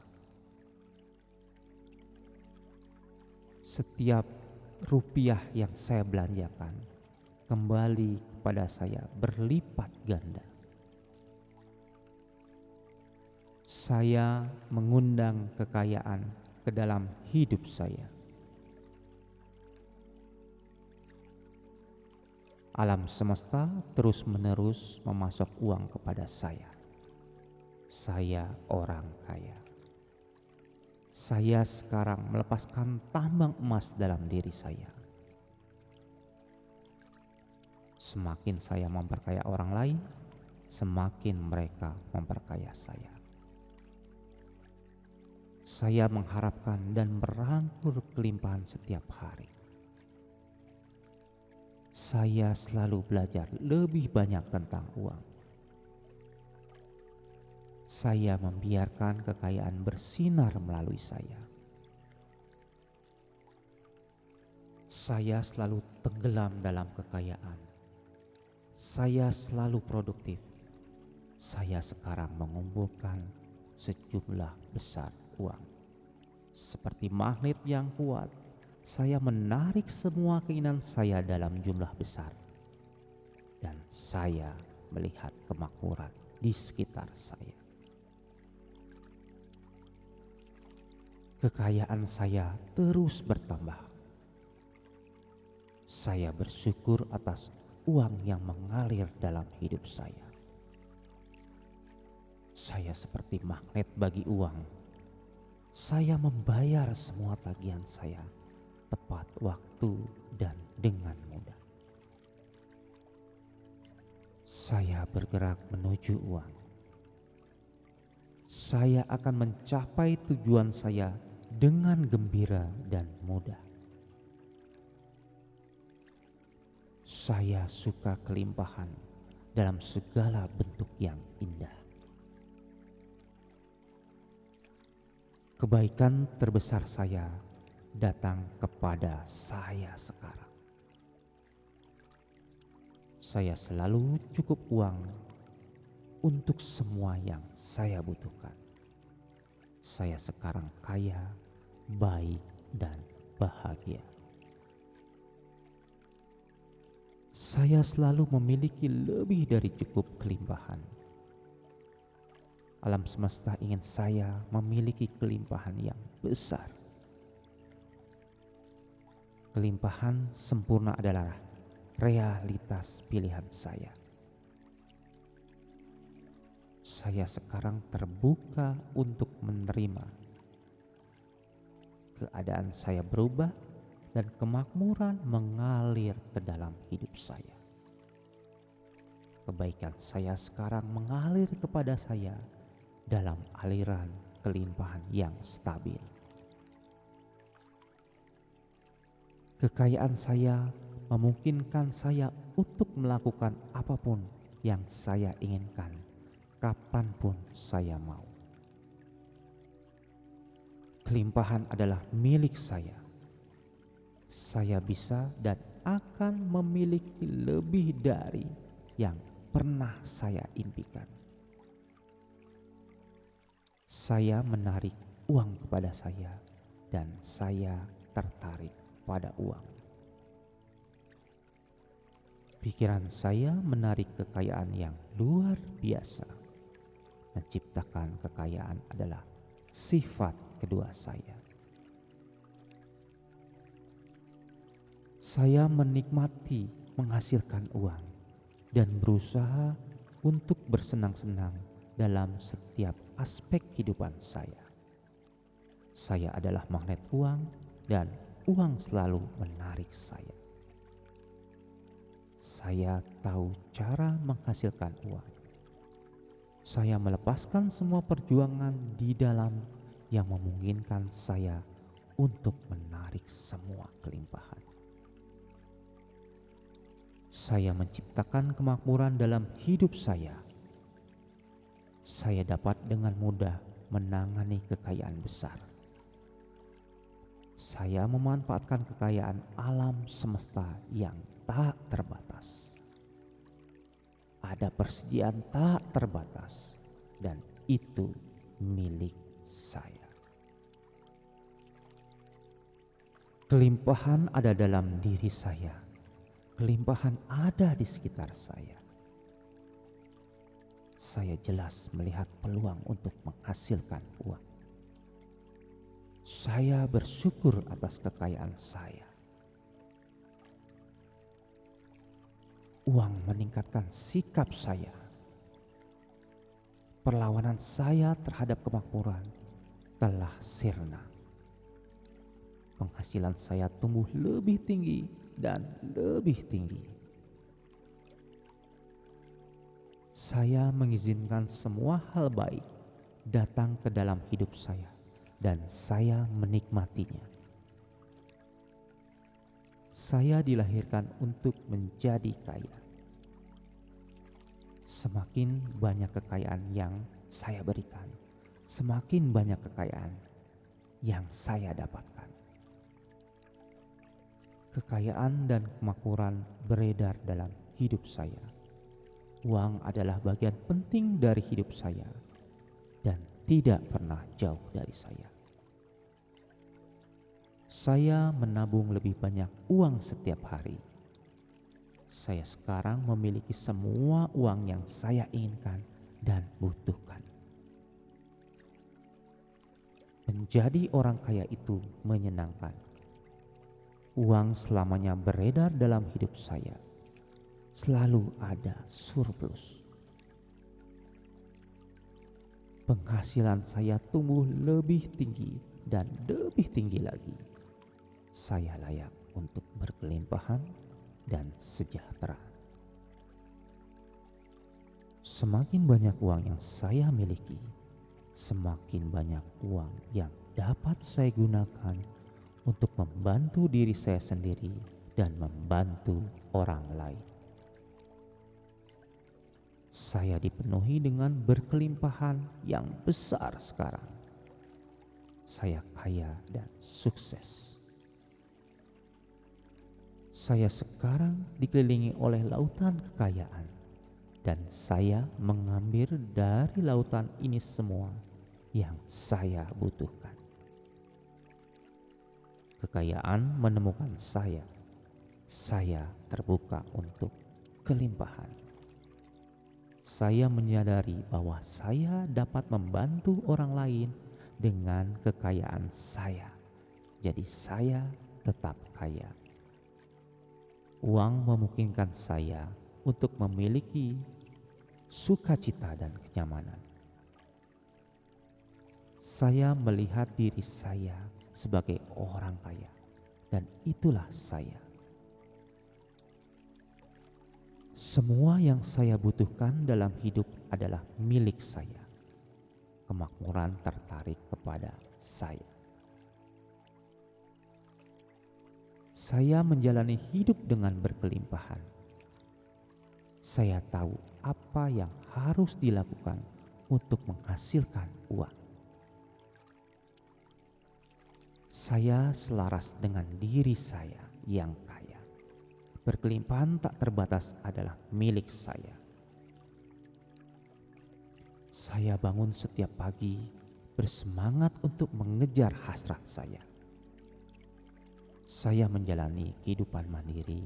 S1: Setiap rupiah yang saya belanjakan kembali kepada saya berlipat ganda. Saya mengundang kekayaan ke dalam hidup saya. Alam semesta terus-menerus memasok uang kepada saya. Saya orang kaya. Saya sekarang melepaskan tambang emas dalam diri saya. Semakin saya memperkaya orang lain, semakin mereka memperkaya saya. Saya mengharapkan dan merangkul kelimpahan setiap hari. Saya selalu belajar lebih banyak tentang uang. Saya membiarkan kekayaan bersinar melalui saya. Saya selalu tenggelam dalam kekayaan. Saya selalu produktif. Saya sekarang mengumpulkan sejumlah besar uang. Seperti magnet yang kuat, saya menarik semua keinginan saya dalam jumlah besar. Dan saya melihat kemakmuran di sekitar saya. Kekayaan saya terus bertambah. Saya bersyukur atas uang yang mengalir dalam hidup saya. Saya seperti magnet bagi uang. Saya membayar semua tagihan saya tepat waktu dan dengan mudah. Saya bergerak menuju uang. Saya akan mencapai tujuan saya dengan gembira dan mudah. Saya suka kelimpahan dalam segala bentuk yang indah. Kebaikan terbesar saya datang kepada saya sekarang. Saya selalu cukup uang untuk semua yang saya butuhkan. Saya sekarang kaya, baik, dan bahagia. Saya selalu memiliki lebih dari cukup kelimpahan. Alam semesta ingin saya memiliki kelimpahan yang besar. Kelimpahan sempurna adalah realitas pilihan saya. Saya sekarang terbuka untuk menerima. Keadaan saya berubah dan kemakmuran mengalir ke dalam hidup saya. Kebaikan saya sekarang mengalir kepada saya dalam aliran kelimpahan yang stabil. Kekayaan saya memungkinkan saya untuk melakukan apapun yang saya inginkan, kapanpun saya mau. Kelimpahan adalah milik saya. Saya bisa dan akan memiliki lebih dari yang pernah saya impikan. Saya menarik uang kepada saya dan saya tertarik pada uang. Pikiran saya menarik kekayaan yang luar biasa. Menciptakan kekayaan adalah sifat kedua saya. Saya menikmati menghasilkan uang dan berusaha untuk bersenang-senang dalam setiap aspek kehidupan saya. Saya adalah magnet uang dan uang selalu menarik saya. Saya tahu cara menghasilkan uang. Saya melepaskan semua perjuangan di dalam yang memungkinkan saya untuk menarik semua kelimpahan. Saya menciptakan kemakmuran dalam hidup saya. Saya dapat dengan mudah menangani kekayaan besar. Saya memanfaatkan kekayaan alam semesta yang tak terbatas. Ada persediaan tak terbatas dan itu milik saya. Kelimpahan ada dalam diri saya. Kelimpahan ada di sekitar saya. Saya jelas melihat peluang untuk menghasilkan uang. Saya bersyukur atas kekayaan saya. Uang meningkatkan sikap saya. Perlawanan saya terhadap kemakmuran telah sirna. Penghasilan saya tumbuh lebih tinggi dan lebih tinggi. Saya mengizinkan semua hal baik datang ke dalam hidup saya dan saya menikmatinya. Saya dilahirkan untuk menjadi kaya. Semakin banyak kekayaan yang saya berikan, semakin banyak kekayaan yang saya dapatkan. Kekayaan dan kemakmuran beredar dalam hidup saya. Uang adalah bagian penting dari hidup saya dan tidak pernah jauh dari saya. Saya menabung lebih banyak uang setiap hari. Saya sekarang memiliki semua uang yang saya inginkan dan butuhkan. Menjadi orang kaya itu menyenangkan. Uang selamanya beredar dalam hidup saya. Selalu ada surplus. Penghasilan saya tumbuh lebih tinggi dan lebih tinggi lagi. Saya layak untuk berkelimpahan dan sejahtera. Semakin banyak uang yang saya miliki, semakin banyak uang yang dapat saya gunakan untuk membantu diri saya sendiri dan membantu orang lain. Saya dipenuhi dengan berkelimpahan yang besar sekarang. Saya kaya dan sukses. Saya sekarang dikelilingi oleh lautan kekayaan, dan saya mengambil dari lautan ini semua yang saya butuhkan. Kekayaan menemukan saya terbuka untuk kelimpahan. Saya menyadari bahwa saya dapat membantu orang lain dengan kekayaan saya. Jadi saya tetap kaya. Uang memungkinkan saya untuk memiliki sukacita dan kenyamanan. Saya melihat diri saya sebagai orang kaya, dan itulah saya. Semua yang saya butuhkan dalam hidup adalah milik saya. Kemakmuran tertarik kepada saya. Saya menjalani hidup dengan berkelimpahan. Saya tahu apa yang harus dilakukan untuk menghasilkan uang. Saya selaras dengan diri saya yang kaya. Berkelimpahan tak terbatas adalah milik saya. Saya bangun setiap pagi bersemangat untuk mengejar hasrat saya. Saya menjalani kehidupan mandiri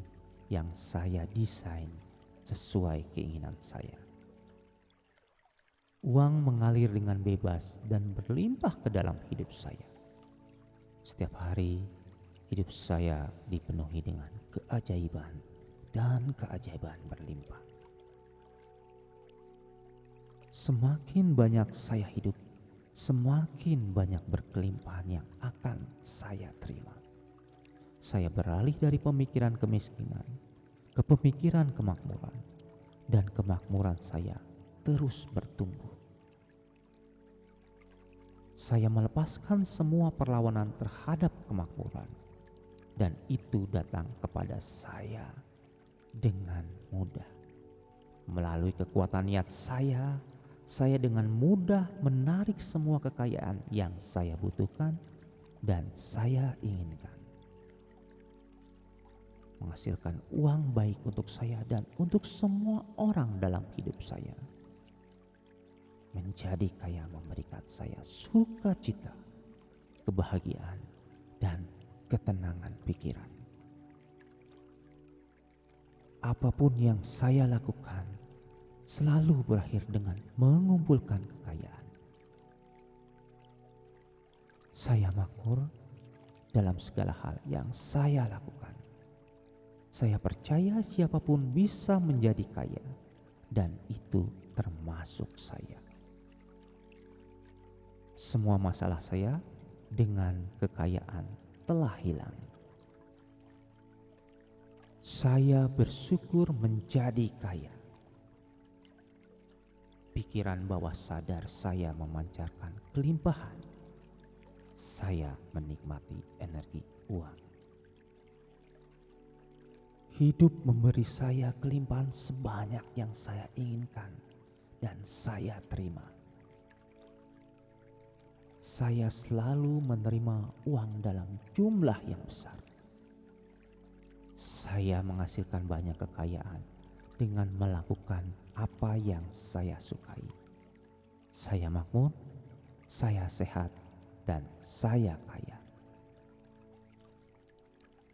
S1: yang saya desain sesuai keinginan saya. Uang mengalir dengan bebas dan berlimpah ke dalam hidup saya. Setiap hari hidup saya dipenuhi dengan keajaiban dan keajaiban berlimpah. Semakin banyak saya hidup, semakin banyak berkelimpahan yang akan saya terima. Saya beralih dari pemikiran kemiskinan ke pemikiran kemakmuran, dan kemakmuran saya terus bertumbuh. Saya melepaskan semua perlawanan terhadap kemakmuran, dan itu datang kepada saya dengan mudah. Melalui kekuatan niat saya dengan mudah menarik semua kekayaan yang saya butuhkan dan saya inginkan. Menghasilkan uang baik untuk saya dan untuk semua orang dalam hidup saya. Menjadi kaya memberikan saya sukacita, kebahagiaan, dan ketenangan pikiran. Apapun yang saya lakukan selalu berakhir dengan mengumpulkan kekayaan. Saya makmur dalam segala hal yang saya lakukan. Saya percaya siapapun bisa menjadi kaya, dan itu termasuk saya. Semua masalah saya dengan kekayaan telah hilang. Saya bersyukur menjadi kaya. Pikiran bawah sadar saya memancarkan kelimpahan. Saya menikmati energi uang. Hidup memberi saya kelimpahan sebanyak yang saya inginkan dan saya terima. Saya selalu menerima uang dalam jumlah yang besar. Saya menghasilkan banyak kekayaan dengan melakukan apa yang saya sukai. Saya makmur, saya sehat, dan saya kaya.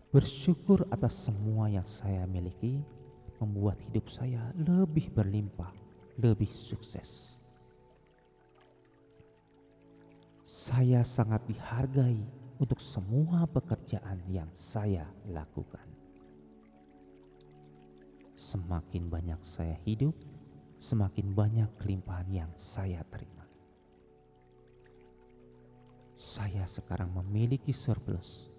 S1: Bersyukur atas semua yang saya miliki membuat hidup saya lebih berlimpah, lebih sukses. Saya sangat dihargai untuk semua pekerjaan yang saya lakukan. Semakin banyak saya hidup, semakin banyak kelimpahan yang saya terima. Saya sekarang memiliki surplus.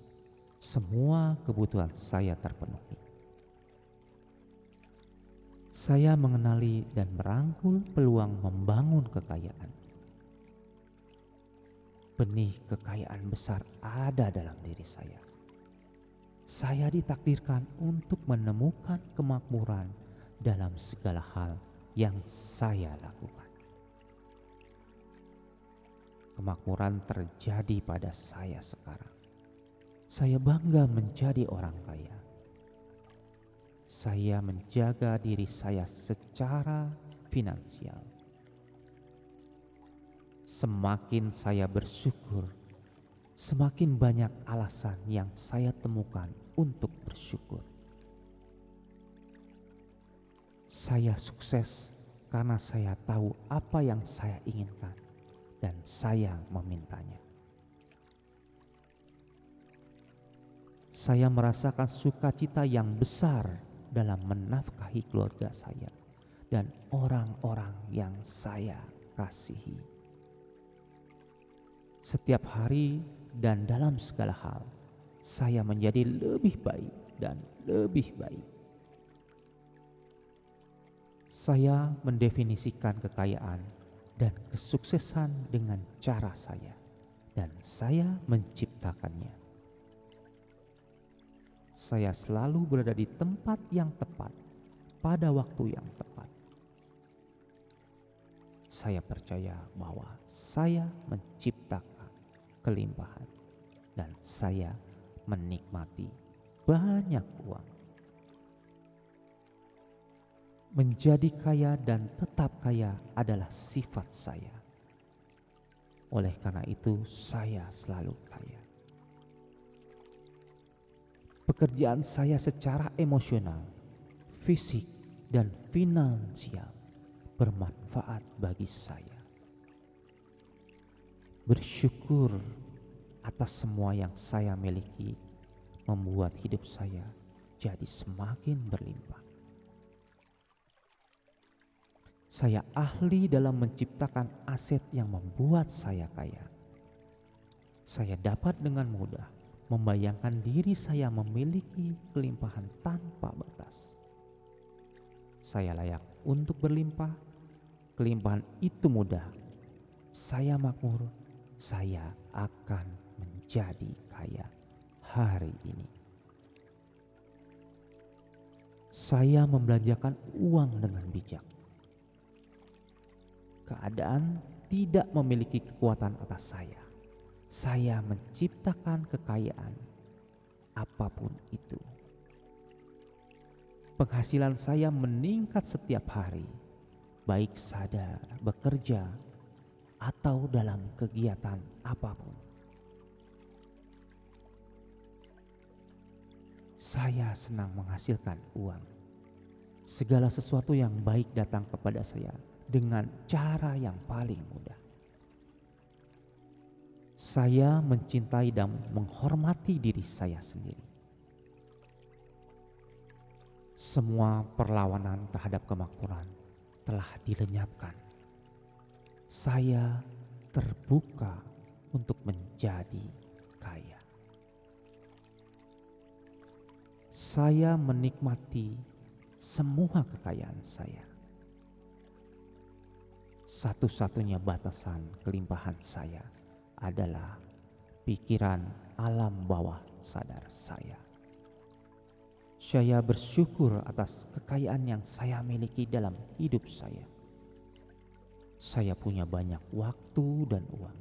S1: Semua kebutuhan saya terpenuhi. Saya mengenali dan merangkul peluang membangun kekayaan. benih kekayaan besar ada dalam diri saya. Saya ditakdirkan untuk menemukan kemakmuran dalam segala hal yang saya lakukan. Kemakmuran terjadi pada saya sekarang. Saya bangga menjadi orang kaya. Saya menjaga diri saya secara finansial. Semakin saya bersyukur, semakin banyak alasan yang saya temukan untuk bersyukur. Saya sukses karena saya tahu apa yang saya inginkan dan saya memintanya. Saya merasakan sukacita yang besar dalam menafkahi keluarga saya dan orang-orang yang saya kasihi. Setiap hari dan dalam segala hal, saya menjadi lebih baik dan lebih baik. Saya mendefinisikan kekayaan dan kesuksesan dengan cara saya, dan saya menciptakannya. Saya selalu berada di tempat yang tepat pada waktu yang tepat. Saya percaya bahwa saya menciptakan kelimpahan dan saya menikmati banyak uang. Menjadi kaya dan tetap kaya adalah sifat saya. Oleh karena itu, saya selalu kaya. Pekerjaan saya secara emosional, fisik, dan finansial bermanfaat bagi saya. Bersyukur atas semua yang saya miliki membuat hidup saya jadi semakin berlimpah. Saya ahli dalam menciptakan aset yang membuat saya kaya. Saya dapat dengan mudah membayangkan diri saya memiliki kelimpahan tanpa batas. Saya layak untuk berlimpah. Kelimpahan itu mudah. Saya makmur. Saya akan menjadi kaya hari ini. Saya membelanjakan uang dengan bijak. Keadaan tidak memiliki kekuatan atas saya. Saya menciptakan kekayaan apapun itu. Penghasilan saya meningkat setiap hari, baik sadar bekerja atau dalam kegiatan apapun. Saya senang menghasilkan uang. Segala sesuatu yang baik datang kepada saya dengan cara yang paling mudah. Saya mencintai dan menghormati diri saya sendiri. Semua perlawanan terhadap kemakmuran telah dilenyapkan. Saya terbuka untuk menjadi kaya. Saya menikmati semua kekayaan saya. Satu-satunya batasan kelimpahan saya adalah pikiran alam bawah sadar saya. Saya bersyukur atas kekayaan yang saya miliki dalam hidup saya. Saya punya banyak waktu dan uang.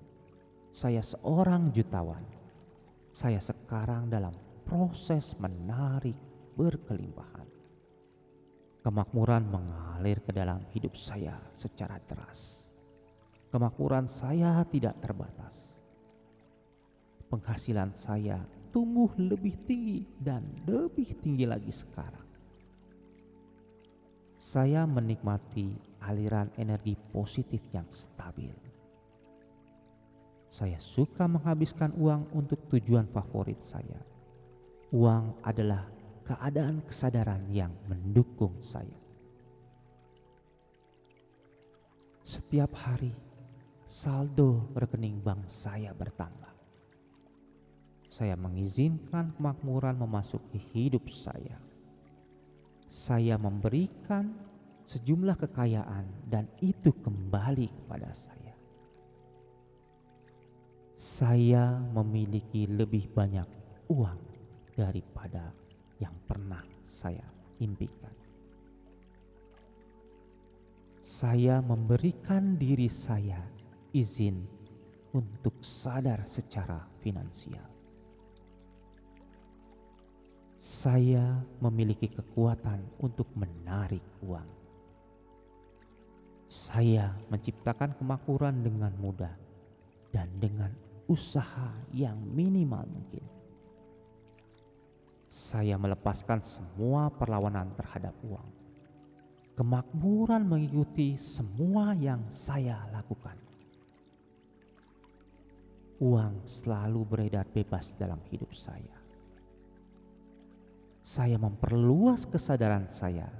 S1: Saya seorang jutawan. Saya sekarang dalam proses menarik berkelimpahan. Kemakmuran mengalir ke dalam hidup saya secara deras. Kemakmuran saya tidak terbatas. Penghasilan saya tumbuh lebih tinggi dan lebih tinggi lagi sekarang. Saya menikmati aliran energi positif yang stabil. Saya suka menghabiskan uang untuk tujuan favorit saya. Uang adalah keadaan kesadaran yang mendukung saya. Setiap hari, saldo rekening bank saya bertambah. Saya mengizinkan kemakmuran memasuki hidup saya. Saya memberikan sejumlah kekayaan dan itu kembali kepada saya. Saya memiliki lebih banyak uang daripada yang pernah saya impikan. Saya memberikan diri saya izin untuk sadar secara finansial. Saya memiliki kekuatan untuk menarik uang. Saya menciptakan kemakmuran dengan mudah dan dengan usaha yang minimal mungkin. Saya melepaskan semua perlawanan terhadap uang. Kemakmuran mengikuti semua yang saya lakukan. Uang selalu beredar bebas dalam hidup saya. Saya memperluas kesadaran saya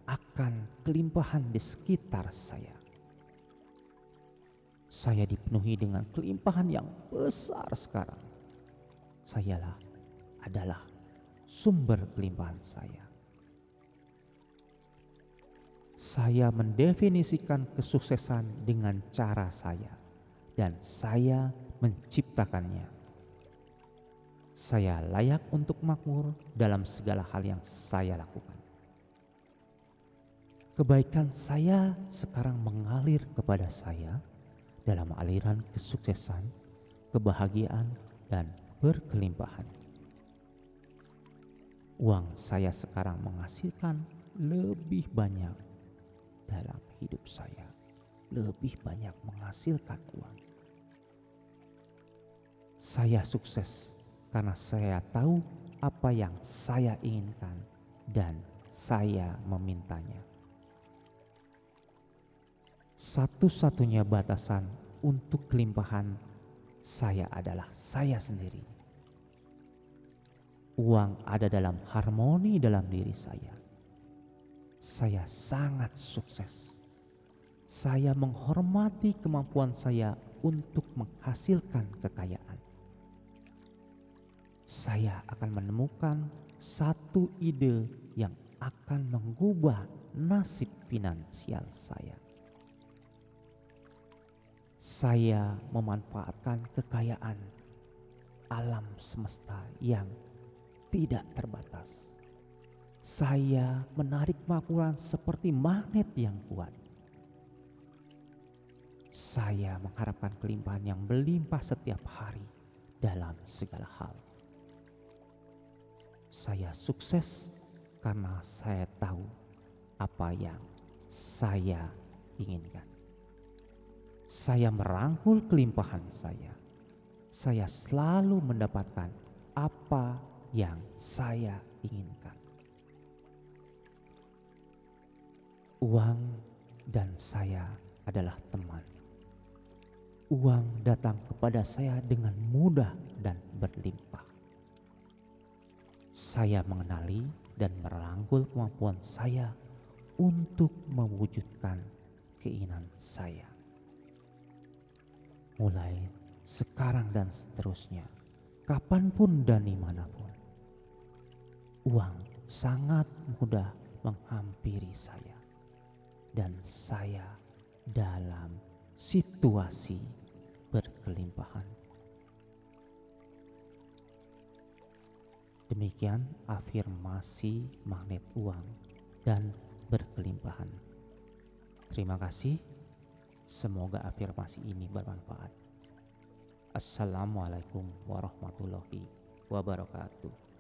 S1: akan kelimpahan di sekitar saya. Saya dipenuhi dengan kelimpahan yang besar sekarang. Sayalah adalah sumber kelimpahan saya. Saya mendefinisikan kesuksesan dengan cara saya dan saya menciptakannya. Saya layak untuk makmur dalam segala hal yang saya lakukan. Kebaikan saya sekarang mengalir kepada saya dalam aliran kesuksesan, kebahagiaan, dan berkelimpahan. Uang saya sekarang menghasilkan lebih banyak dalam hidup saya, lebih banyak menghasilkan uang. Saya sukses karena saya tahu apa yang saya inginkan dan saya memintanya. Satu-satunya batasan untuk kelimpahan saya adalah saya sendiri. Uang ada dalam harmoni dalam diri saya. Saya sangat sukses. Saya menghormati kemampuan saya untuk menghasilkan kekayaan. Saya akan menemukan satu ide yang akan mengubah nasib finansial saya. Saya memanfaatkan kekayaan alam semesta yang tidak terbatas. Saya menarik makmuran seperti magnet yang kuat. Saya mengharapkan kelimpahan yang berlimpah setiap hari dalam segala hal. Saya sukses karena saya tahu apa yang saya inginkan. Saya merangkul kelimpahan saya. Saya selalu mendapatkan apa yang saya inginkan. Uang dan saya adalah teman. Uang datang kepada saya dengan mudah dan berlimpah. Saya mengenali dan merangkul kemampuan saya untuk mewujudkan keinginan saya. Mulai sekarang dan seterusnya, kapanpun dan dimanapun, uang sangat mudah menghampiri saya. Dan saya dalam situasi berkelimpahan. Demikian afirmasi magnet uang dan berkelimpahan. Terima kasih. Semoga afirmasi ini bermanfaat. Assalamualaikum warahmatullahi wabarakatuh.